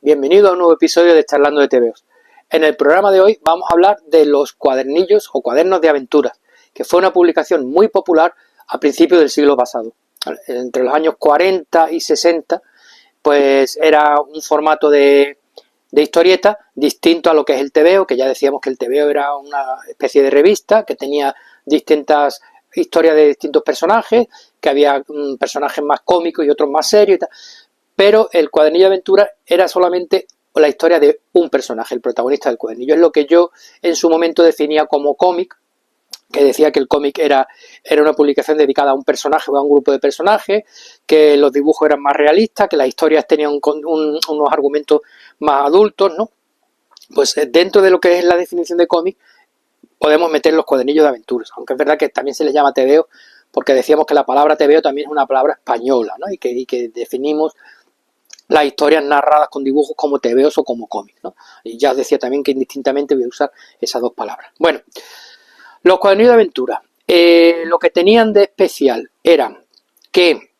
Bienvenido a un nuevo episodio de Charlando de TVOs. En el programa de hoy vamos a hablar de los cuadernillos o cuadernos de aventuras, que fue una publicación muy popular a principios del siglo pasado. Entre los años 40 y 60, pues era un formato de historieta distinto a lo que es el TVO, que ya decíamos que el TVO era una especie de revista que tenía distintas historias de distintos personajes, que había personajes más cómicos y otros más serios y tal. Pero el cuadernillo de aventuras era solamente la historia de un personaje, el protagonista del cuadernillo. Es lo que yo en su momento definía como cómic, que decía que el cómic era una publicación dedicada a un personaje o a un grupo de personajes, que los dibujos eran más realistas, que las historias tenían unos argumentos más adultos, ¿no? Pues dentro de lo que es la definición de cómic podemos meter los cuadernillos de aventuras, aunque es verdad que también se les llama TVO, porque decíamos que la palabra TVO también es una palabra española, ¿no? y que definimos las historias narradas con dibujos como TVOs o como cómics, ¿no? Y ya os decía también que indistintamente voy a usar esas dos palabras. Bueno, los cuadernillos de aventura, lo que tenían de especial eran que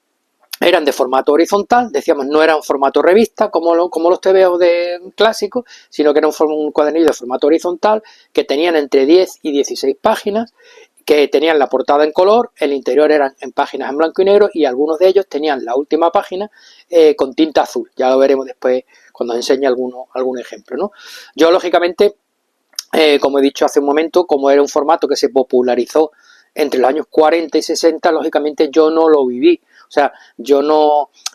eran de formato horizontal, decíamos, no eran formato revista como los TVOs clásicos, sino que era un cuadernillo de formato horizontal que tenían entre 10 y 16 páginas, que tenían la portada en color, el interior eran en páginas en blanco y negro y algunos de ellos tenían la última página con tinta azul. Ya lo veremos después cuando os enseñe algún ejemplo, ¿no? Yo, lógicamente, como he dicho hace un momento, como era un formato que se popularizó entre los años 40 y 60, lógicamente yo no lo viví. O sea,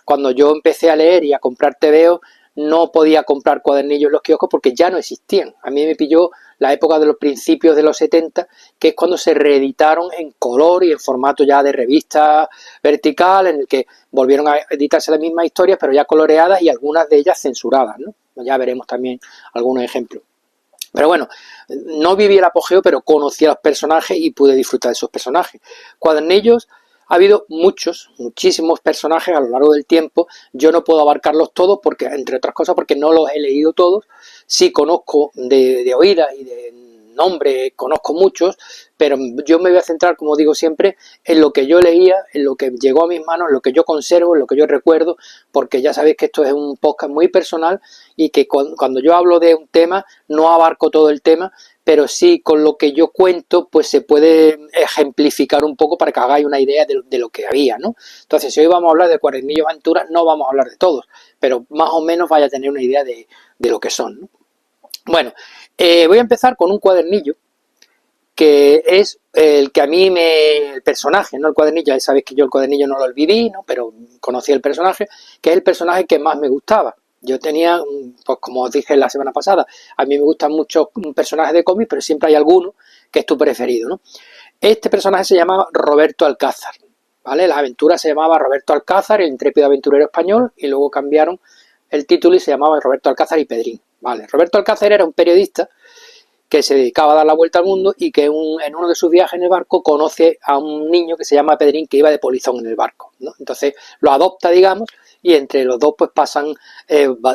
cuando yo empecé a leer y a comprar TVO, no podía comprar cuadernillos en los kioscos porque ya no existían. A mí me pilló la época de los principios de los 70, que es cuando se reeditaron en color y en formato ya de revista vertical, en el que volvieron a editarse las mismas historias, pero ya coloreadas y algunas de ellas censuradas, ¿no? Ya veremos también algunos ejemplos. Pero bueno, no viví el apogeo, pero conocí a los personajes y pude disfrutar de esos personajes. Cuadernillos, ha habido muchísimos personajes a lo largo del tiempo. Yo no puedo abarcarlos todos, porque, entre otras cosas, porque no los he leído todos. Sí conozco de oídas y de nombre, conozco muchos, pero yo me voy a centrar, como digo siempre, en lo que yo leía, en lo que llegó a mis manos, en lo que yo conservo, en lo que yo recuerdo, porque ya sabéis que esto es un podcast muy personal y que cuando yo hablo de un tema no abarco todo el tema, pero sí con lo que yo cuento pues se puede ejemplificar un poco para que hagáis una idea de lo que había, ¿no? Entonces, si hoy vamos a hablar de cuadernillos aventuras, no vamos a hablar de todos, pero más o menos vaya a tener una idea de lo que son, ¿no? Bueno, voy a empezar con un cuadernillo que es el que a mí el personaje, no el cuadernillo, ya sabéis que yo el cuadernillo no lo viví, ¿no? Pero conocí el personaje, que es el personaje que más me gustaba. Yo tenía, pues como os dije la semana pasada, a mí me gustan muchos personajes de cómics, pero siempre hay alguno que es tu preferido, ¿no? Este personaje se llamaba Roberto Alcázar, ¿vale? Las aventuras se llamaba Roberto Alcázar, el intrépido aventurero español, y luego cambiaron el título y se llamaba Roberto Alcázar y Pedrín, ¿vale? Roberto Alcázar era un periodista que se dedicaba a dar la vuelta al mundo y que en uno de sus viajes en el barco conoce a un niño que se llama Pedrín, que iba de polizón en el barco, ¿no? Entonces lo adopta, digamos, y entre los dos pues pasan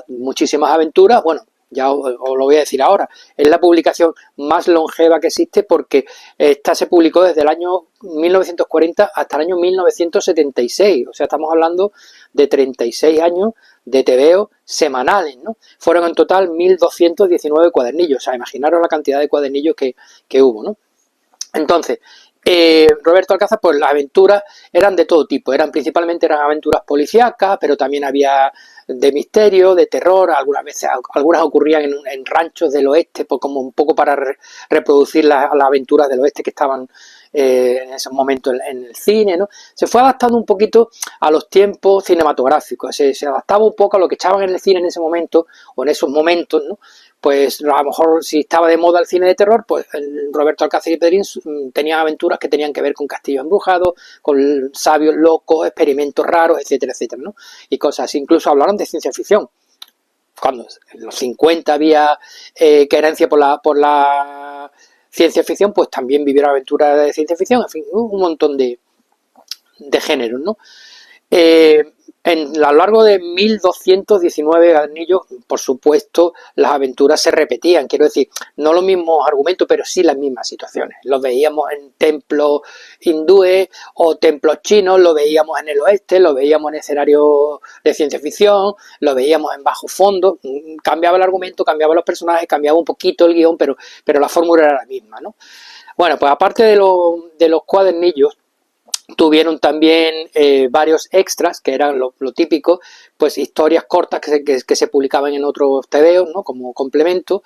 muchísimas aventuras. Bueno, ya os lo voy a decir ahora, es la publicación más longeva que existe porque esta se publicó desde el año 1940 hasta el año 1976, o sea, estamos hablando de 36 años de TVO semanales, ¿no? Fueron en total 1.219 cuadernillos, o sea, imaginaros la cantidad de cuadernillos que hubo, ¿no? Entonces, Roberto Alcázar, pues las aventuras eran de todo tipo, principalmente eran aventuras policíacas, pero también había de misterio, de terror, algunas ocurrían en ranchos del oeste, pues como un poco para reproducir las aventuras del oeste que estaban en esos momentos en el cine, ¿no? Se fue adaptando un poquito a los tiempos cinematográficos, se adaptaba un poco a lo que echaban en el cine en ese momento, o en esos momentos, ¿no? Pues a lo mejor si estaba de moda el cine de terror, pues Roberto Alcázar y Pedrín tenían aventuras que tenían que ver con castillos embrujados, con sabios locos, experimentos raros, etcétera, etcétera, ¿no? Y cosas así. Incluso hablaron de ciencia ficción. Cuando en los 50 había querencia por la ciencia ficción, pues también vivieron aventuras de ciencia ficción, en fin, un montón de géneros, ¿no? En A lo largo de 1219 cuadernillos, por supuesto, las aventuras se repetían, quiero decir, no los mismos argumentos, pero sí las mismas situaciones. Los veíamos en templos hindúes o templos chinos, lo veíamos en el oeste, lo veíamos en escenarios de ciencia ficción, lo veíamos en bajo fondo, cambiaba el argumento, cambiaba los personajes, cambiaba un poquito el guión, pero la fórmula era la misma, ¿no? Bueno, pues aparte de los cuadernillos, tuvieron también varios extras, que eran lo típico, pues historias cortas que se publicaban en otros tebeos, ¿no? Como complemento,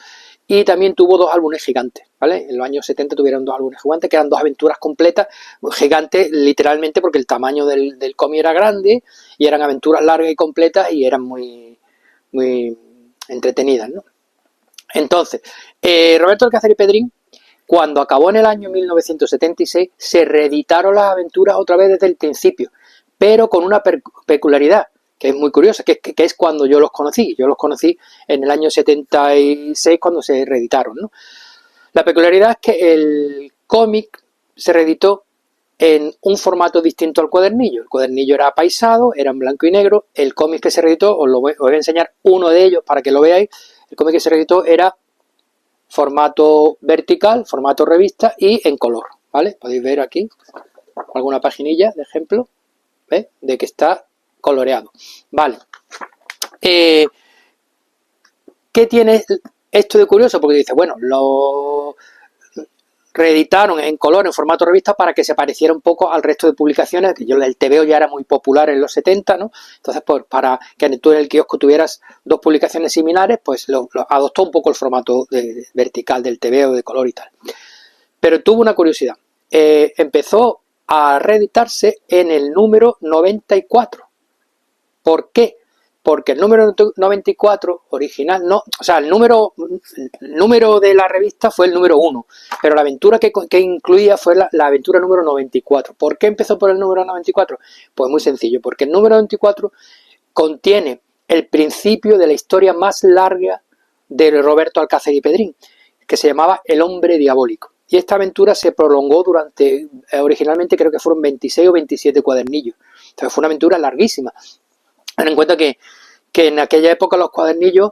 y también tuvo 2 álbumes gigantes, ¿vale? En los años 70 tuvieron 2 álbumes gigantes, que eran 2 aventuras completas, gigantes literalmente porque el tamaño del cómic era grande, y eran aventuras largas y completas, y eran muy entretenidas, ¿no? Entonces, Roberto Alcázar y Pedrín, cuando acabó en el año 1976, se reeditaron las aventuras otra vez desde el principio, pero con una peculiaridad, que es muy curiosa, que es cuando yo los conocí. Yo los conocí en el año 76 cuando se reeditaron, ¿no? La peculiaridad es que el cómic se reeditó en un formato distinto al cuadernillo. El cuadernillo era apaisado, era en blanco y negro. El cómic que se reeditó, os voy a enseñar uno de ellos para que lo veáis. El cómic que se reeditó era formato vertical, formato revista y en color, ¿vale? Podéis ver aquí alguna paginilla de ejemplo, ¿ves? De que está coloreado, ¿vale? ¿Qué tiene esto de curioso? Porque dice, bueno, lo reeditaron en color, en formato revista, para que se pareciera un poco al resto de publicaciones, que el TVO ya era muy popular en los 70, ¿no? Entonces, pues, para que tú en el kiosco tuvieras 2 publicaciones similares, pues lo adoptó un poco el formato vertical del TVO, de color y tal. Pero tuvo una curiosidad. Empezó a reeditarse en el número 94. ¿Por qué? Porque el número 94 original, no, o sea, el número de la revista fue el número 1, pero la aventura que incluía fue la aventura número 94. ¿Por qué empezó por el número 94? Pues muy sencillo, porque el número 94 contiene el principio de la historia más larga de Roberto Alcázar y Pedrín, que se llamaba El hombre diabólico. Y esta aventura se prolongó durante, originalmente creo que fueron 26 o 27 cuadernillos. Entonces fue una aventura larguísima. Ten en cuenta que en aquella época los cuadernillos,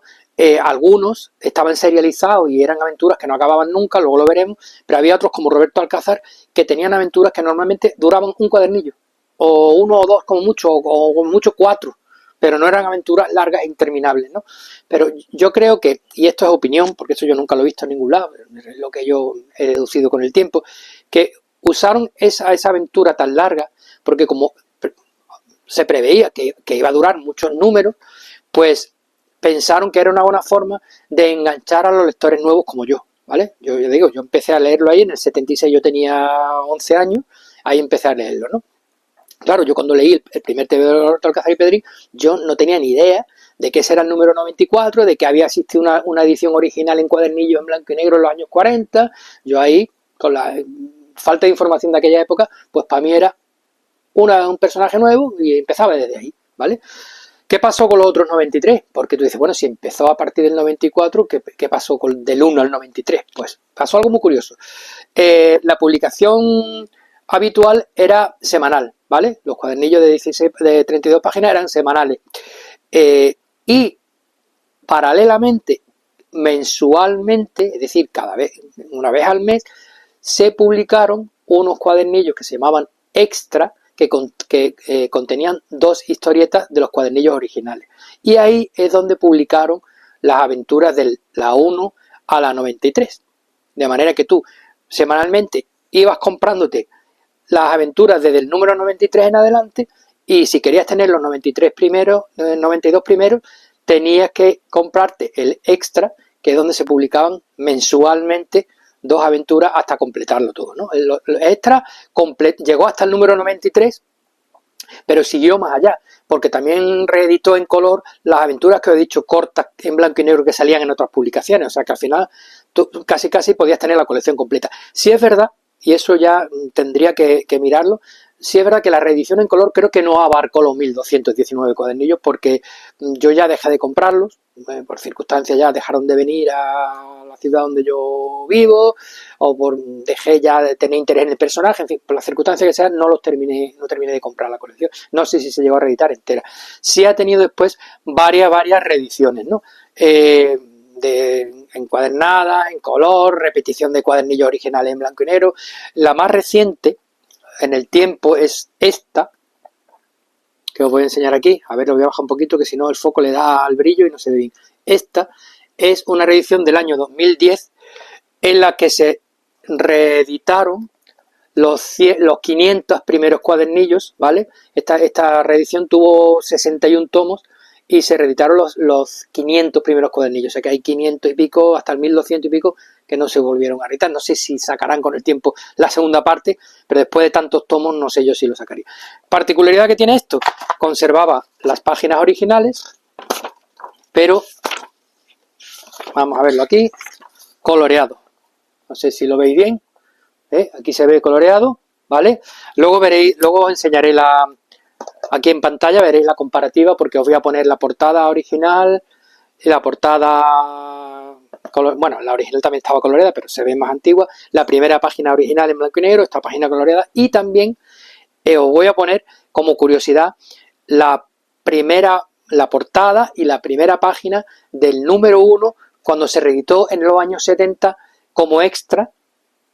algunos estaban serializados y eran aventuras que no acababan nunca, luego lo veremos, pero había otros como Roberto Alcázar que tenían aventuras que normalmente duraban un cuadernillo, o 1 o 2 como mucho, o como mucho 4, pero no eran aventuras largas e interminables, ¿no? Pero yo creo que, y esto es opinión, porque esto yo nunca lo he visto en ningún lado, es lo que yo he deducido con el tiempo, que usaron esa aventura tan larga, porque como se preveía que iba a durar muchos números, pues pensaron que era una buena forma de enganchar a los lectores nuevos como yo, ¿vale? Yo digo, yo empecé a leerlo ahí en el 76, yo tenía 11 años, ahí empecé a leerlo, ¿no? Claro, yo cuando leí el primer TVO de Roberto Alcázar y Pedrín, yo no tenía ni idea de que ese era el número 94, de que había existido una edición original en cuadernillo en blanco y negro en los años 40, yo ahí, con la falta de información de aquella época, pues para mí era un personaje nuevo y empezaba desde ahí, ¿vale? ¿Qué pasó con los otros 93? Porque tú dices, bueno, si empezó a partir del 94, ¿qué pasó del 1 al 93? Pues pasó algo muy curioso. La publicación habitual era semanal, ¿vale? Los cuadernillos de 32 páginas eran semanales. Y paralelamente, mensualmente, es decir, una vez al mes, se publicaron unos cuadernillos que se llamaban extra, que contenían 2 historietas de los cuadernillos originales. Y ahí es donde publicaron las aventuras de la 1 a la 93. De manera que tú semanalmente ibas comprándote las aventuras desde el número 93 en adelante, y si querías tener los 92 primeros, tenías que comprarte el extra, que es donde se publicaban mensualmente 2 aventuras hasta completarlo todo, ¿no? El extra llegó hasta el número 93, pero siguió más allá, porque también reeditó en color las aventuras que os he dicho cortas en blanco y negro que salían en otras publicaciones, o sea que al final tú casi podías tener la colección completa. Si es verdad, y eso ya tendría que mirarlo, sí es verdad que la reedición en color creo que no abarcó los 1219 cuadernillos, porque yo ya dejé de comprarlos, por circunstancias ya dejaron de venir a la ciudad donde yo vivo, o dejé ya de tener interés en el personaje, en fin, por las circunstancias que sean, no terminé de comprar la colección. No sé si se llegó a reeditar entera. Sí ha tenido después varias reediciones, ¿no? De encuadernadas, en color, repetición de cuadernillos originales en blanco y negro. La más reciente en el tiempo es esta, que os voy a enseñar aquí. A ver, lo voy a bajar un poquito, que si no el foco le da al brillo y no se ve bien. Esta es una reedición del año 2010 en la que se reeditaron los 500 primeros cuadernillos, ¿vale? Esta reedición tuvo 61 tomos y se reeditaron los 500 primeros cuadernillos. O sea que hay 500 y pico, hasta el 1200 y pico, que no se volvieron a reeditar. No sé si sacarán con el tiempo la segunda parte, pero después de tantos tomos no sé yo si lo sacaría. Particularidad que tiene esto, conservaba las páginas originales, pero vamos a verlo aquí, coloreado. No sé si lo veis bien. Aquí se ve coloreado, ¿vale? Luego os enseñaré aquí en pantalla veréis la comparativa, porque os voy a poner la portada original y la portada, bueno, la original también estaba coloreada, pero se ve más antigua, la primera página original en blanco y negro, esta página coloreada, y también os voy a poner como curiosidad la portada y la primera página del número 1 cuando se reeditó en los años 70 como extra.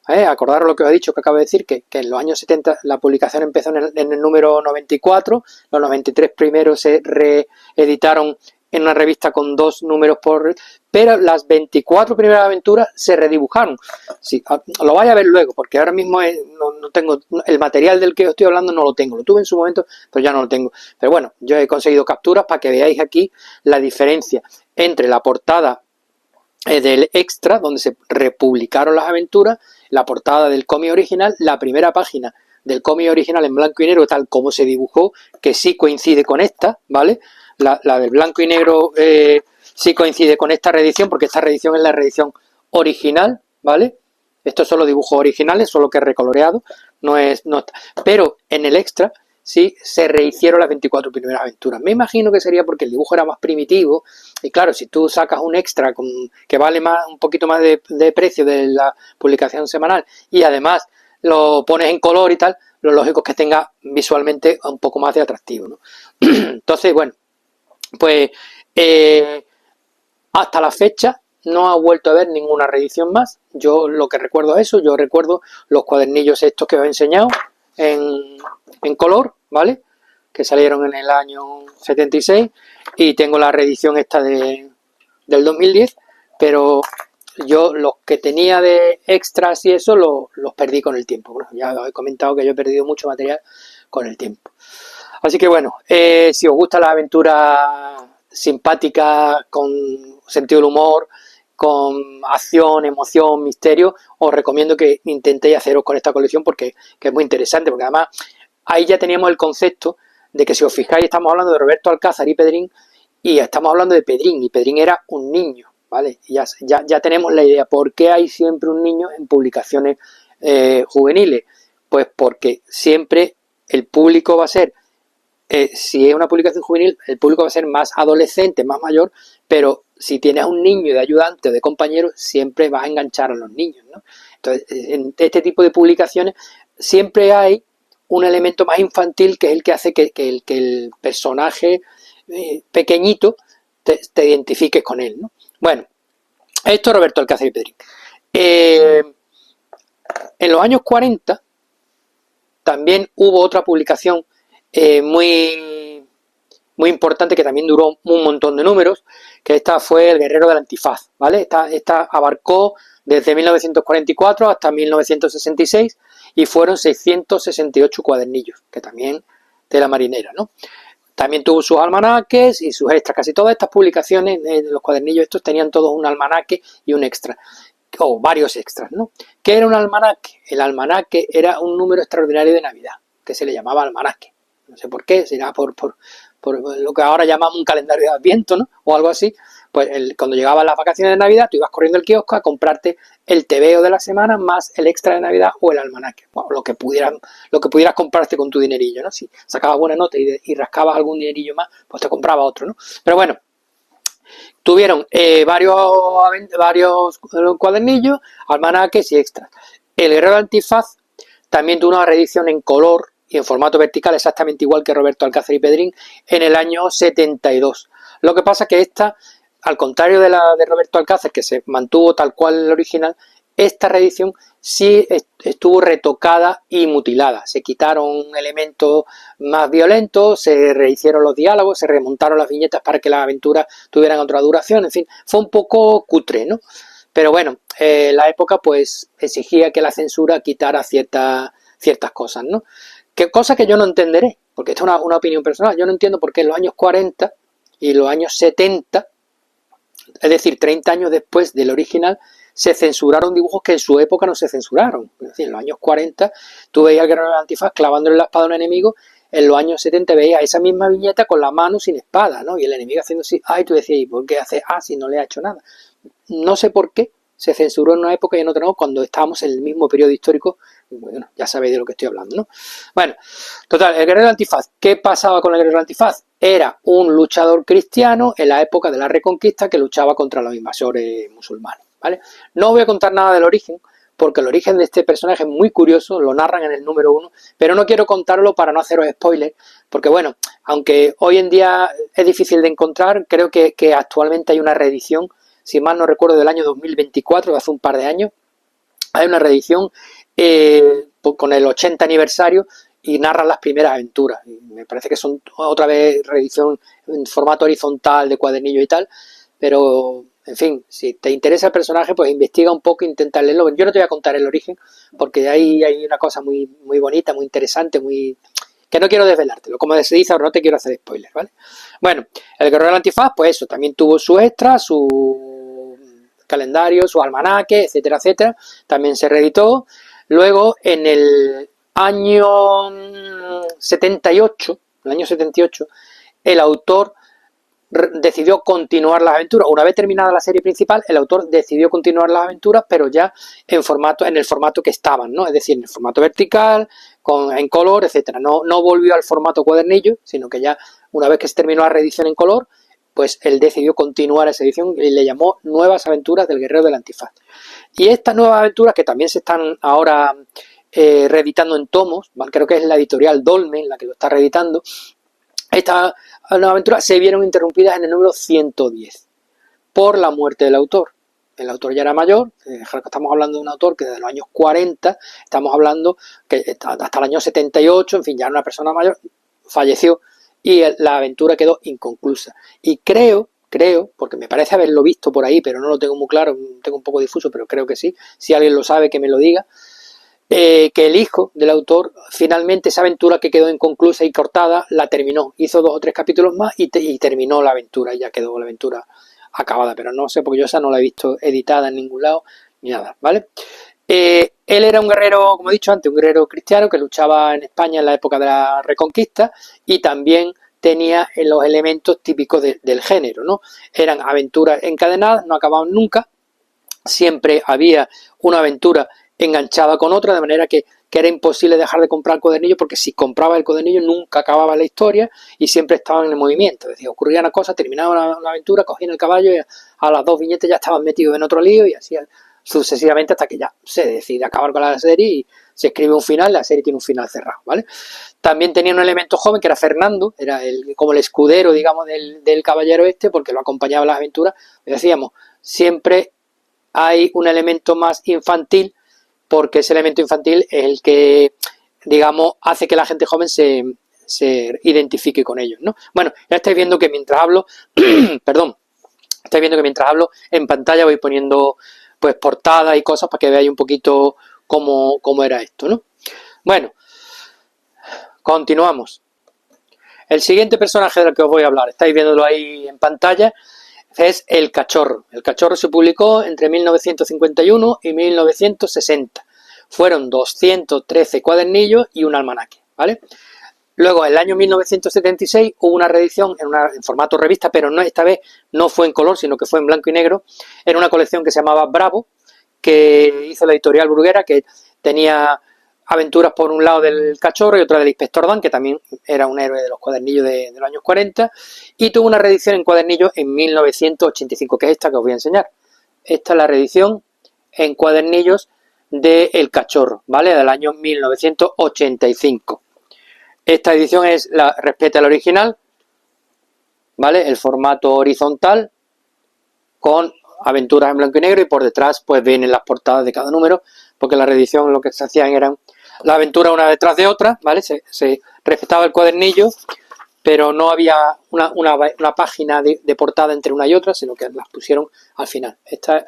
Acordaros lo que os he dicho, que acabo de decir, que en los años 70 la publicación empezó en el número 94, los 93 primeros se reeditaron en una revista con 2 números pero las 24 primeras aventuras se redibujaron. Sí, lo vais a ver luego, porque ahora mismo no tengo el material del que os estoy hablando, no lo tengo, lo tuve en su momento, pero ya no lo tengo. Pero bueno, yo he conseguido capturas para que veáis aquí la diferencia entre la portada del extra, donde se republicaron las aventuras, la portada del cómic original, la primera página del cómic original en blanco y negro, tal como se dibujó, que sí coincide con esta, ¿vale? La del blanco y negro sí coincide con esta reedición, porque esta reedición es la reedición original, ¿vale? Estos son los dibujos originales, solo que recoloreado, pero en el extra sí se rehicieron las 24 primeras aventuras. Me imagino que sería porque el dibujo era más primitivo, y claro, si tú sacas un extra que vale un poquito más de precio de la publicación semanal, y además lo pones en color y tal, lo lógico es que tenga visualmente un poco más de atractivo, ¿no? Entonces, bueno, pues hasta la fecha no ha vuelto a haber ninguna reedición más. Yo lo que recuerdo es eso, yo recuerdo los cuadernillos estos que os he enseñado en color, ¿vale? Que salieron en el año 76, y tengo la reedición esta del 2010, pero yo los que tenía de extras y eso los perdí con el tiempo. Bueno, ya os he comentado que yo he perdido mucho material con el tiempo. Así que bueno, si os gustan las aventuras simpáticas, con sentido del humor, con acción, emoción, misterio, os recomiendo que intentéis haceros con esta colección, porque es muy interesante, porque además ahí ya teníamos el concepto de que, si os fijáis, estamos hablando de Roberto Alcázar y Pedrín, y estamos hablando de Pedrín, y Pedrín era un niño, ¿vale? Y ya tenemos la idea. ¿Por qué hay siempre un niño en publicaciones juveniles? Pues porque siempre el público va a ser, si es una publicación juvenil, el público va a ser más adolescente, más mayor, pero si tienes a un niño de ayudante o de compañero, siempre vas a enganchar a los niños, ¿no? Entonces, en este tipo de publicaciones siempre hay un elemento más infantil, que es el que hace que el personaje pequeñito te identifiques con él, ¿no? Bueno, esto es Roberto Alcázar y Pedrín. En los años 40 también hubo otra publicación muy importante, que también duró un montón de números, que esta fue El Guerrero del Antifaz, ¿vale? Esta abarcó desde 1944 hasta 1966, y fueron 668 cuadernillos, que también de la marinera, ¿no? También tuvo sus almanaques y sus extras. Casi todas estas publicaciones de los cuadernillos estos tenían todos un almanaque y un extra, o varios extras, ¿no? ¿Qué era un almanaque? El almanaque era un número extraordinario de Navidad, que se le llamaba almanaque. No sé por qué, será por lo que ahora llamamos un calendario de Adviento, ¿no? O algo así. pues cuando llegaban las vacaciones de Navidad, tú ibas corriendo al kiosco a comprarte el tebeo de la semana más el extra de Navidad o el almanaque, bueno, lo que pudieras comprarte con tu dinerillo, ¿no? Si sacabas buena nota y rascabas algún dinerillo más, pues te compraba otro, ¿no? Pero bueno, tuvieron varios cuadernillos, almanaques y extras. El Guerrero del Antifaz también tuvo una reedición en color y en formato vertical, exactamente igual que Roberto Alcázar y Pedrín, en el año 72. Lo que pasa es que esta, al contrario de la de Roberto Alcázar, que se mantuvo tal cual el original, esta reedición sí estuvo retocada y mutilada. Se quitaron elementos más violentos, se rehicieron los diálogos, se remontaron las viñetas para que las aventuras tuvieran otra duración, en fin, fue un poco cutre, ¿no? Pero bueno, la época pues exigía que la censura quitara ciertas cosas, ¿no? ¿Qué cosa que yo no entenderé? Porque esta es una opinión personal. Yo no entiendo por qué en los años 40 y los años 70, es decir, 30 años después del original, se censuraron dibujos que en su época no se censuraron. Es decir, en los años 40 tú veías al Guerrero del Antifaz clavándole la espada a un enemigo, en los años 70 veías esa misma viñeta con la mano sin espada, ¿no? Y el enemigo haciendo así, ay, tú decías, ¿y por qué hace si no le ha hecho nada? No sé por qué se censuró en una época y en otra no, cuando estábamos en el mismo periodo histórico. Bueno, ya sabéis de lo que estoy hablando, ¿no? Bueno, total, el Guerrero del Antifaz. ¿Qué pasaba con el Guerrero del Antifaz? Era un luchador cristiano en la época de la Reconquista que luchaba contra los invasores musulmanes, ¿vale? No voy a contar nada del origen, porque el origen de este personaje es muy curioso, lo narran en el número 1, pero no quiero contarlo para no haceros spoilers, porque bueno, aunque hoy en día es difícil de encontrar, creo que actualmente hay una reedición, si mal no recuerdo, del año 2024, de hace un par de años, hay una reedición con el 80 aniversario y narran las primeras aventuras. Y me parece que son otra vez reedición en formato horizontal de cuadernillo y tal, pero en fin, si te interesa el personaje, pues investiga un poco, intenta leerlo. Yo no te voy a contar el origen, porque ahí hay una cosa muy, muy bonita, muy interesante, que no quiero desvelártelo. Como se dice ahora, no te quiero hacer spoilers, ¿vale? Bueno, el Guerrero del Antifaz, pues eso, también tuvo su extra, su calendario, su almanaque, etcétera, etcétera. También se reeditó. Luego, en el año 78, el autor decidió continuar las aventuras. Una vez terminada la serie principal, el autor decidió continuar las aventuras, pero ya en el formato que estaban, ¿no? Es decir, en el formato vertical, en color, etcétera. No volvió al formato cuadernillo, sino que ya una vez que se terminó la reedición en color, pues él decidió continuar esa edición y le llamó Nuevas Aventuras del Guerrero del Antifaz. Y estas nuevas aventuras, que también se están ahora reeditando en tomos, ¿vale? Creo que es la editorial Dolmen la que lo está reeditando. Estas nuevas aventuras se vieron interrumpidas en el número 110 por la muerte del autor. El autor ya era mayor, estamos hablando de un autor que desde los años 40, estamos hablando que hasta el año 78, en fin, ya era una persona mayor, falleció y la aventura quedó inconclusa. Y creo, porque me parece haberlo visto por ahí, pero no lo tengo muy claro, tengo un poco difuso, pero creo que sí, si alguien lo sabe que me lo diga, que el hijo del autor finalmente esa aventura que quedó inconclusa y cortada la terminó, hizo 2 o 3 capítulos más y terminó la aventura, y ya quedó la aventura acabada, pero no sé, porque yo esa no la he visto editada en ningún lado ni nada, ¿vale? Él era un guerrero, como he dicho antes, un guerrero cristiano que luchaba en España en la época de la Reconquista y también tenía los elementos típicos del género, ¿no? Eran aventuras encadenadas, no acababan nunca, siempre había una aventura enganchada con otra, de manera que era imposible dejar de comprar el cuadernillo, porque si compraba el cuadernillo nunca acababa la historia y siempre estaban en movimiento. Es decir, ocurría una cosa, terminaba una aventura, cogían el caballo y a las 2 viñetas ya estaban metidos en otro lío y así sucesivamente hasta que ya se decide acabar con la serie y se escribe un final, la serie tiene un final cerrado, ¿vale? También tenía un elemento joven que era Fernando, era como el escudero, digamos, del caballero porque lo acompañaba en las aventuras. Decíamos, siempre hay un elemento más infantil, porque ese elemento infantil es el que, digamos, hace que la gente joven se identifique con ellos, ¿no? Bueno, ya estáis viendo que mientras hablo, en pantalla voy poniendo pues portadas y cosas para que veáis un poquito cómo era esto, ¿no? Bueno, continuamos. El siguiente personaje del que os voy a hablar, estáis viéndolo ahí en pantalla, es El Cachorro. El Cachorro se publicó entre 1951 y 1960. Fueron 213 cuadernillos y un almanaque, ¿vale? Luego, en el año 1976, hubo una reedición en formato revista, pero no, esta vez no fue en color, sino que fue en blanco y negro. Era una colección que se llamaba Bravo, que hizo la editorial Bruguera, que tenía aventuras por un lado del Cachorro y otra del Inspector Dan, que también era un héroe de los cuadernillos de los años 40, y tuvo una reedición en cuadernillos en 1985, que es esta que os voy a enseñar. Esta es la reedición en cuadernillos de El Cachorro, ¿vale? Del año 1985. Esta edición respeta el original, ¿vale? El formato horizontal con aventuras en blanco y negro, y por detrás pues vienen las portadas de cada número, porque la reedición lo que se hacían eran la aventura una detrás de otra, ¿vale? Se respetaba el cuadernillo, pero no había una página de portada entre una y otra, sino que las pusieron al final. Esta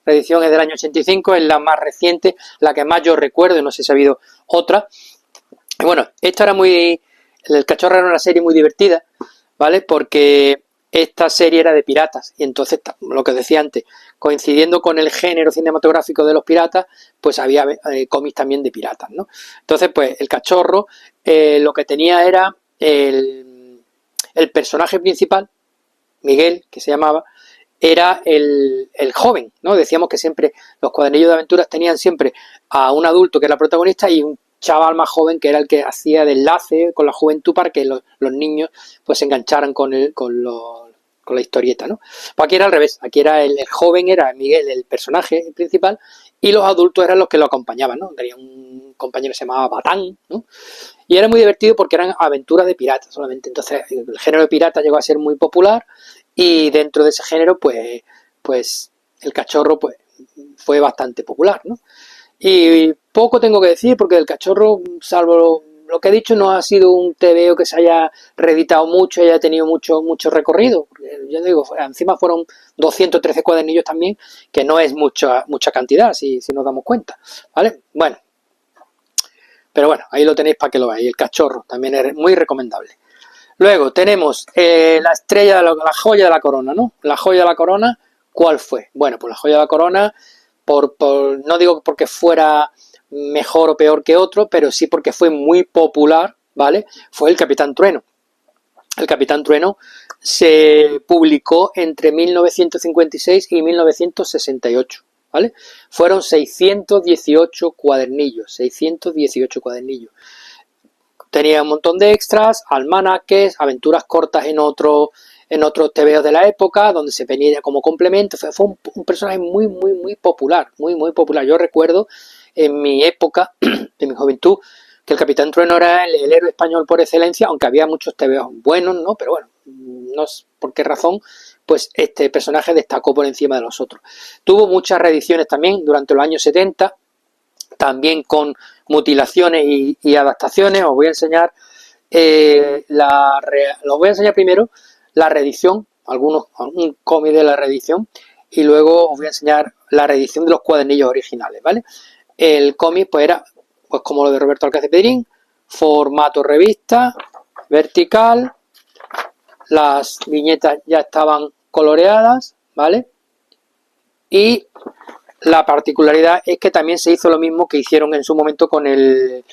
reedición es del año 85, es la más reciente, la que más yo recuerdo, no sé si ha habido otra. Y bueno, esta era El Cachorro era una serie muy divertida, ¿vale? Porque esta serie era de piratas, y entonces, lo que decía antes, coincidiendo con el género cinematográfico de los piratas, pues había cómics también de piratas, ¿no? Entonces, pues El Cachorro lo que tenía era el personaje principal, Miguel, que se llamaba, era el joven, ¿no? Decíamos que siempre los cuadernillos de aventuras tenían siempre a un adulto que era el protagonista y un chaval más joven que era el que hacía de enlace con la juventud para que los niños pues se engancharan con la historieta, ¿no? Pues aquí era al revés, aquí era el joven, era Miguel el personaje principal, y los adultos eran los que lo acompañaban, ¿no? Tenía un compañero que se llamaba Batán, ¿no? Y era muy divertido porque eran aventuras de piratas solamente. Entonces el género de pirata llegó a ser muy popular, y dentro de ese género pues El Cachorro pues fue bastante popular, ¿no? Y poco tengo que decir, porque El Cachorro, salvo lo que he dicho, no ha sido un TVO que se haya reeditado mucho y haya tenido mucho recorrido. Yo digo, encima fueron 213 cuadernillos también, que no es mucha cantidad, si nos damos cuenta, ¿vale? Bueno, pero bueno, ahí lo tenéis para que lo veáis. El Cachorro también es muy recomendable. Luego tenemos la estrella, la joya de la corona, ¿no? La joya de la corona, ¿cuál fue? Bueno, pues la joya de la corona, no digo porque fuera mejor o peor que otro, pero sí porque fue muy popular, ¿vale? Fue el Capitán Trueno. El Capitán Trueno se publicó entre 1956 y 1968, ¿vale? Fueron 618 cuadernillos, 618 cuadernillos. Tenía un montón de extras, almanaques, aventuras cortas en otros TVOs de la época, donde se venía como complemento. Fue un personaje muy popular, muy popular. Yo recuerdo en mi época, de mi juventud, que el Capitán Trueno era el héroe español por excelencia, aunque había muchos TVOs buenos, ¿no? Pero bueno, no sé por qué razón, pues este personaje destacó por encima de los otros. Tuvo muchas reediciones también durante los años 70, también con mutilaciones y adaptaciones. Os voy a enseñar voy a enseñar primero la reedición, algún cómic de la reedición, y luego os voy a enseñar la reedición de los cuadernillos originales, ¿vale? El cómic pues era pues como lo de Roberto Alcácer Pedrín, formato revista, vertical, las viñetas ya estaban coloreadas, ¿vale? Y la particularidad es que también se hizo lo mismo que hicieron en su momento con el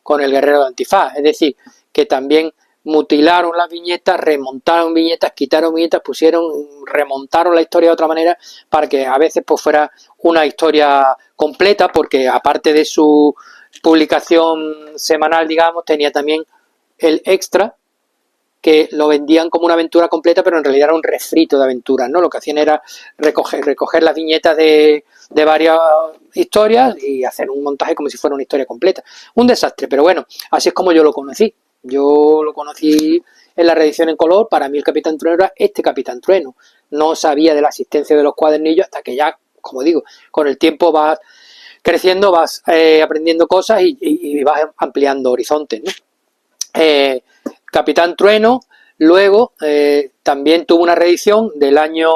Guerrero de Antifaz, es decir, que también mutilaron las viñetas, remontaron viñetas, quitaron viñetas, remontaron la historia de otra manera para que a veces pues fuera una historia completa, porque aparte de su publicación semanal, digamos, tenía también el extra, que lo vendían como una aventura completa, pero en realidad era un refrito de aventuras, ¿no? Lo que hacían era recoger las viñetas de varias historias y hacer un montaje como si fuera una historia completa. Un desastre, pero bueno, así es como yo lo conocí. Yo lo conocí en la reedición en color. Para mí el Capitán Trueno era este Capitán Trueno. No sabía de la existencia de los cuadernillos hasta que ya, como digo, con el tiempo vas creciendo, vas aprendiendo cosas y vas ampliando horizontes, ¿no? Capitán Trueno luego también tuvo una reedición del año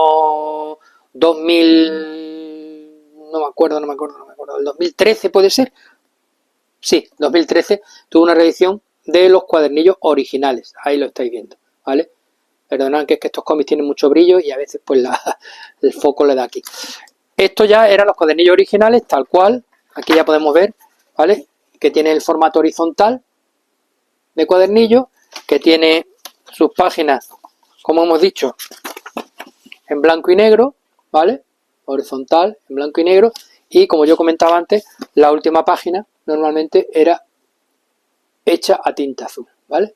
2000, no me acuerdo, el 2013 puede ser, sí, 2013 tuvo una reedición de los cuadernillos originales, ahí lo estáis viendo, ¿vale? Perdonad que es que estos cómics tienen mucho brillo y a veces pues el foco le da aquí. Esto ya eran los cuadernillos originales tal cual, aquí ya podemos ver, ¿vale? Que tiene el formato horizontal, de cuadernillo que tiene sus páginas, como hemos dicho, en blanco y negro, ¿vale? Horizontal, en blanco y negro, y como yo comentaba antes, la última página normalmente era hecha a tinta azul, ¿vale?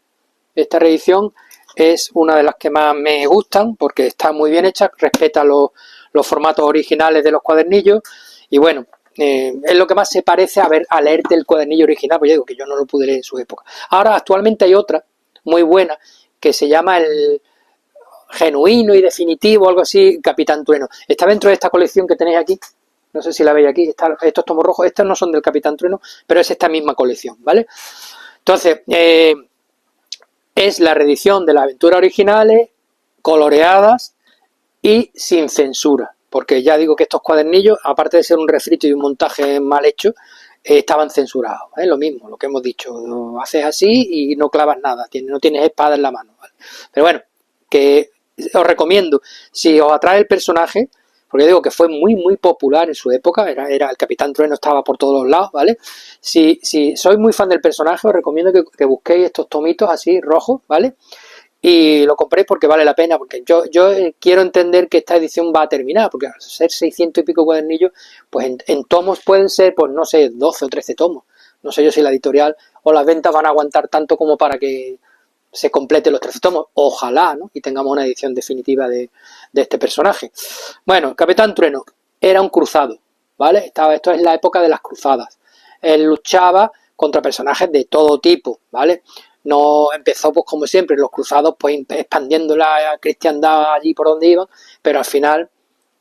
Esta reedición es una de las que más me gustan porque está muy bien hecha, respeta los formatos originales de los cuadernillos y bueno, es lo que más se parece a leerte el cuadernillo original, pues yo digo que yo no lo pude leer en su época. Ahora actualmente hay otra muy buena que se llama el Genuino y Definitivo, algo así, Capitán Trueno. Está dentro de esta colección que tenéis aquí, no sé si la veis aquí, estos tomos rojos, estos no son del Capitán Trueno, pero es esta misma colección, ¿vale? Entonces, es la reedición de las aventuras originales, coloreadas y sin censura, porque ya digo que estos cuadernillos, aparte de ser un refrito y un montaje mal hecho, estaban censurados, ¿eh? Lo mismo, lo que hemos dicho, lo haces así y no clavas nada, no tienes espada en la mano, ¿vale? Pero bueno, que os recomiendo, si os atrae el personaje, porque digo que fue muy popular en su época, era el Capitán Trueno, estaba por todos los lados, ¿vale? Si sois muy fan del personaje, os recomiendo que busquéis estos tomitos así, rojos, ¿vale? Y lo compréis porque vale la pena, porque yo quiero entender que esta edición va a terminar, porque al ser 600 y pico cuadernillos, pues en tomos pueden ser, pues no sé, 12 o 13 tomos. No sé yo si la editorial o las ventas van a aguantar tanto como para que se complete los 13 tomos, ojalá, ¿no? Y tengamos una edición definitiva de este personaje. Bueno, Capitán Trueno era un cruzado, ¿vale? Esto es la época de las cruzadas. Él luchaba contra personajes de todo tipo, ¿vale? No empezó, pues como siempre, los cruzados, pues expandiendo la cristiandad allí por donde iban, pero al final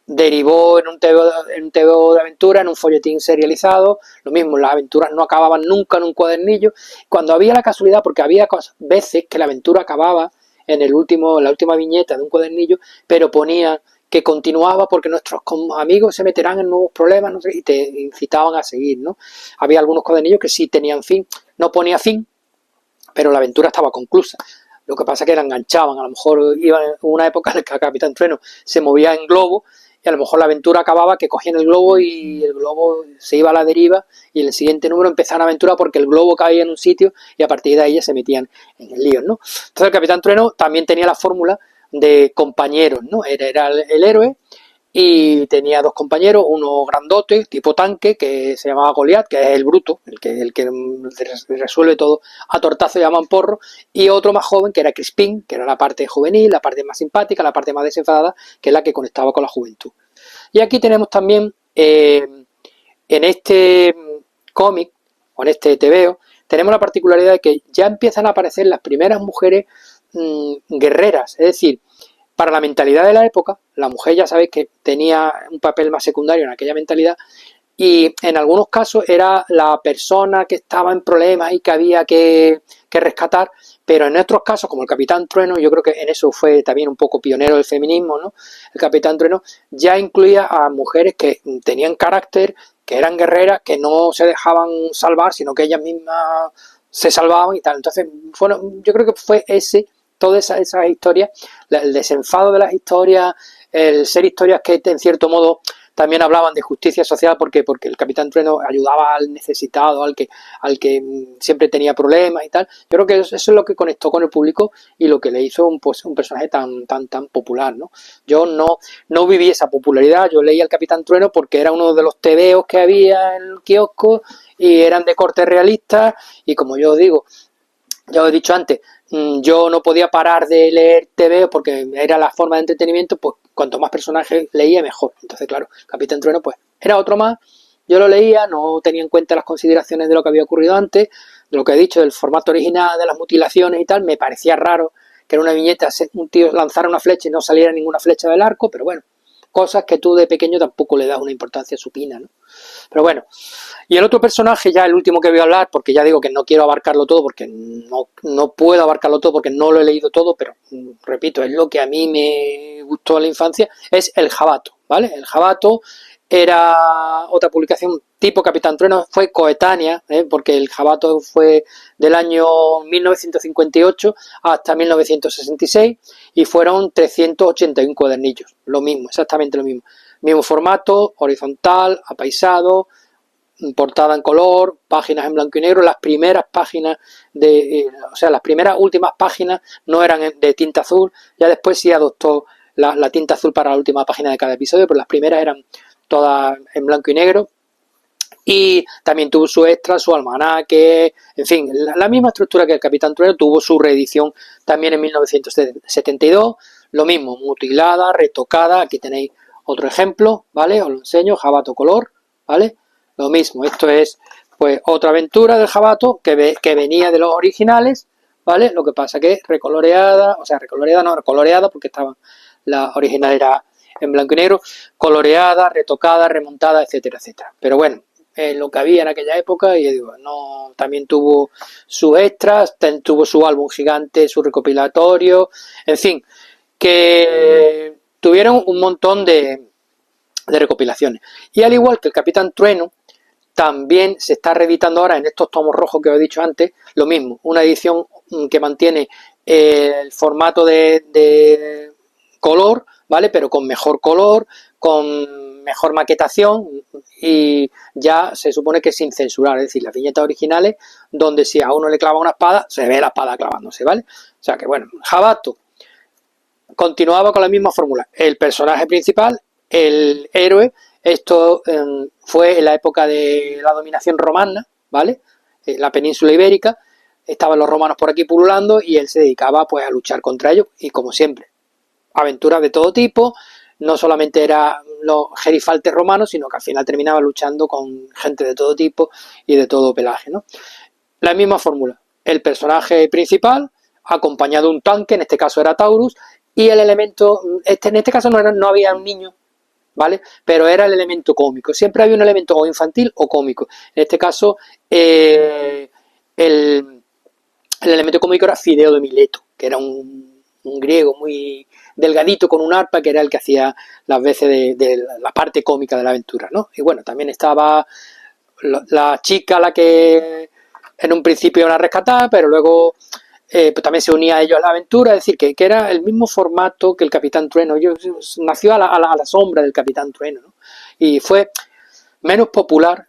derivó en un TVO de aventura, en un folletín serializado. Lo mismo, las aventuras no acababan nunca en un cuadernillo. Cuando había la casualidad, porque había veces que la aventura acababa en la última viñeta de un cuadernillo, pero ponía que continuaba porque nuestros amigos se meterán en nuevos problemas, no sé, y te incitaban a seguir, ¿no? Había algunos cuadernillos que sí tenían fin, no ponía fin, pero la aventura estaba conclusa. Lo que pasa es que la enganchaban, a lo mejor iba en una época en la que el Capitán Trueno se movía en globo y a lo mejor la aventura acababa que cogían el globo y el globo se iba a la deriva y en el siguiente número empezaba la aventura porque el globo caía en un sitio y a partir de ahí ya se metían en el lío, ¿no? Entonces el Capitán Trueno también tenía la fórmula de compañeros, ¿no? Era el héroe y tenía dos compañeros, uno grandote, tipo tanque, que se llamaba Goliat, que es el bruto, el que resuelve todo a tortazo y a mamporro, y otro más joven, que era Crispín, que era la parte juvenil, la parte más simpática, la parte más desenfadada, que es la que conectaba con la juventud. Y aquí tenemos también, en este cómic, o en este TVO, tenemos la particularidad de que ya empiezan a aparecer las primeras mujeres guerreras, es decir, para la mentalidad de la época, la mujer ya sabéis que tenía un papel más secundario en aquella mentalidad y en algunos casos era la persona que estaba en problemas y que había que rescatar, pero en otros casos, como el Capitán Trueno, yo creo que en eso fue también un poco pionero del feminismo, ¿no? El Capitán Trueno ya incluía a mujeres que tenían carácter, que eran guerreras, que no se dejaban salvar, sino que ellas mismas se salvaban y tal. Entonces, bueno, yo creo que fue todas esas historias, el desenfado de las historias, el ser historias que en cierto modo también hablaban de justicia social porque el Capitán Trueno ayudaba al necesitado, al que siempre tenía problemas y tal. Yo creo que eso es lo que conectó con el público y lo que le hizo un personaje tan popular, ¿no? Yo no viví esa popularidad, yo leía al Capitán Trueno porque era uno de los tebeos que había en el kiosco y eran de corte realista y como yo digo, ya os he dicho antes, yo no podía parar de leer TV porque era la forma de entretenimiento, pues cuanto más personajes leía mejor. Entonces, claro, Capitán Trueno pues era otro más, yo lo leía, no tenía en cuenta las consideraciones de lo que había ocurrido antes, de lo que he dicho, del formato original, de las mutilaciones y tal, me parecía raro que en una viñeta un tío lanzara una flecha y no saliera ninguna flecha del arco, pero bueno, cosas que tú de pequeño tampoco le das una importancia supina, ¿no? Pero bueno, y el otro personaje, ya el último que voy a hablar, porque ya digo que no quiero abarcarlo todo, porque no puedo abarcarlo todo, porque no lo he leído todo, pero repito, es lo que a mí me gustó en la infancia, es el Jabato, ¿vale? El Jabato era otra publicación tipo Capitán Trueno, fue coetánea, porque el Jabato fue del año 1958 hasta 1966 y fueron 381 cuadernillos, lo mismo, exactamente lo mismo. Mismo formato, horizontal, apaisado, portada en color, páginas en blanco y negro. Las primeras páginas o sea, las primeras últimas páginas no eran de tinta azul, ya después sí adoptó la tinta azul para la última página de cada episodio, pero las primeras eran todas en blanco y negro. Y también tuvo su extra, su almanaque, en fin, la misma estructura que el Capitán Trueno. Tuvo su reedición también en 1972, lo mismo, mutilada, retocada. Aquí tenéis otro ejemplo, ¿vale? Os lo enseño, Jabato color, ¿vale? Lo mismo, esto es pues otra aventura del Jabato que venía de los originales, ¿vale? Lo que pasa que recoloreada, o sea, recoloreada porque estaba, la original era en blanco y negro, coloreada, retocada, remontada, etcétera, etcétera. Pero bueno, lo que había en aquella época, y digo, no, también tuvo sus extras, tuvo su álbum gigante, su recopilatorio, en fin, que tuvieron un montón de recopilaciones. Y al igual que el Capitán Trueno, también se está reeditando ahora en estos tomos rojos que os he dicho antes, lo mismo, una edición que mantiene el formato de color, ¿vale? Pero con mejor color, con mejor maquetación, y ya se supone que sin censurar, es decir, las viñetas originales, donde si a uno le clava una espada, se ve la espada clavándose, ¿vale? O sea que bueno, Jabato continuaba con la misma fórmula, el personaje principal, el héroe. Esto fue en la época de la dominación romana, ¿vale? La península ibérica, estaban los romanos por aquí pululando y él se dedicaba pues a luchar contra ellos, y como siempre, aventuras de todo tipo. No solamente eran los gerifaltes romanos, sino que al final terminaba luchando con gente de todo tipo y de todo pelaje, ¿no? La misma fórmula, el personaje principal acompañado de un tanque, en este caso era Taurus, y el elemento, en este caso no había un niño, ¿vale? Pero era el elemento cómico, siempre había un elemento o infantil o cómico. En este caso, el elemento cómico era Fideo de Mileto, que era un griego muy delgadito con un arpa, que era el que hacía las veces de la parte cómica de la aventura, ¿no? Y bueno, también estaba la chica, la que en un principio iban a rescatar, pero luego pues también se unía a ellos a la aventura, es decir, que era el mismo formato que el Capitán Trueno. Nació a la sombra del Capitán Trueno, ¿no? Y fue menos popular,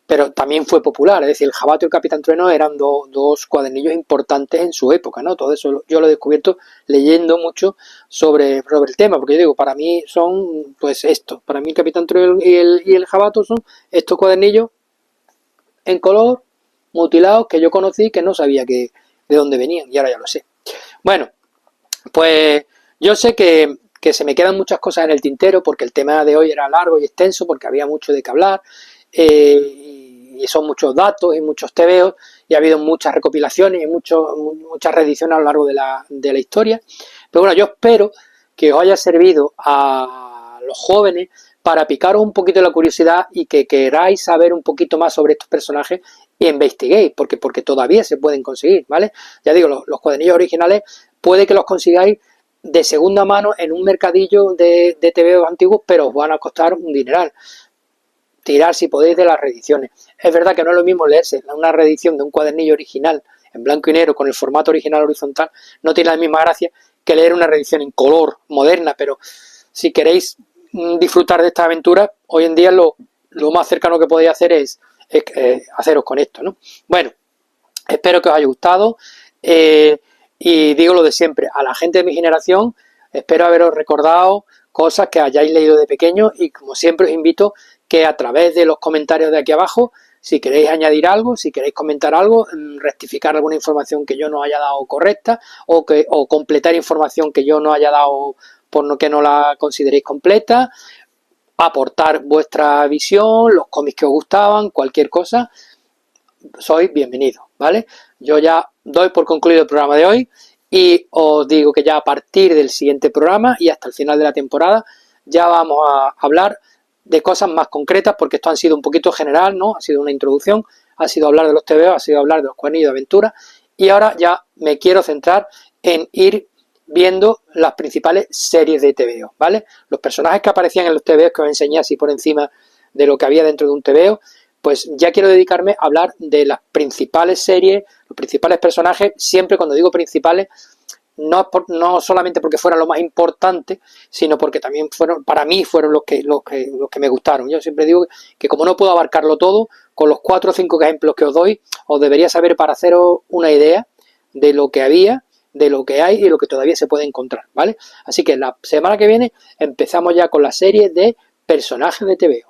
pero también fue popular, es decir, el Jabato y el Capitán Trueno eran dos cuadernillos importantes en su época, ¿no? Todo eso yo lo he descubierto leyendo mucho sobre el tema, porque yo digo, para mí son, pues esto, para mí el Capitán Trueno y el Jabato son estos cuadernillos en color, mutilados, que yo conocí, que no sabía de dónde venían, y ahora ya lo sé. Bueno, pues yo sé que se me quedan muchas cosas en el tintero, porque el tema de hoy era largo y extenso, porque había mucho de qué hablar, y son muchos datos y muchos tebeos, y ha habido muchas recopilaciones y muchas reediciones a lo largo de la historia. Pero bueno, yo espero que os haya servido a los jóvenes para picaros un poquito la curiosidad y que queráis saber un poquito más sobre estos personajes y investiguéis, porque todavía se pueden conseguir, ¿vale? Ya digo, los cuadernillos originales puede que los consigáis de segunda mano en un mercadillo de tebeos antiguos, pero os van a costar un dineral. Tirar, si podéis, de las reediciones. Es verdad que no es lo mismo leerse una reedición de un cuadernillo original en blanco y negro con el formato original horizontal, no tiene la misma gracia que leer una reedición en color moderna, pero si queréis disfrutar de esta aventura, hoy en día lo más cercano que podéis hacer es haceros con esto, ¿no? Bueno, espero que os haya gustado, y digo lo de siempre, a la gente de mi generación, espero haberos recordado cosas que hayáis leído de pequeño, y como siempre os invito que a través de los comentarios de aquí abajo, si queréis añadir algo, si queréis comentar algo, rectificar alguna información que yo no haya dado correcta, o completar información que yo no haya dado por no que no la consideréis completa, aportar vuestra visión, los cómics que os gustaban, cualquier cosa, sois bienvenidos, ¿vale? Yo ya doy por concluido el programa de hoy, y os digo que ya a partir del siguiente programa y hasta el final de la temporada ya vamos a hablar de cosas más concretas, porque esto ha sido un poquito general, ¿no? Ha sido una introducción, ha sido hablar de los TVO, ha sido hablar de los cuadernillos de aventura, y ahora ya me quiero centrar en ir viendo las principales series de TVO, ¿vale? Los personajes que aparecían en los TVO, que os enseñé así por encima de lo que había dentro de un TVO, pues ya quiero dedicarme a hablar de las principales series, los principales personajes. Siempre cuando digo principales, no solamente porque fueran lo más importante, sino porque también para mí fueron los que me gustaron. Yo siempre digo que como no puedo abarcarlo todo, con los 4 o 5 ejemplos que os doy, os debería saber para haceros una idea de lo que había, de lo que hay y de lo que todavía se puede encontrar, ¿vale? Así que la semana que viene empezamos ya con la serie de personajes de TVO.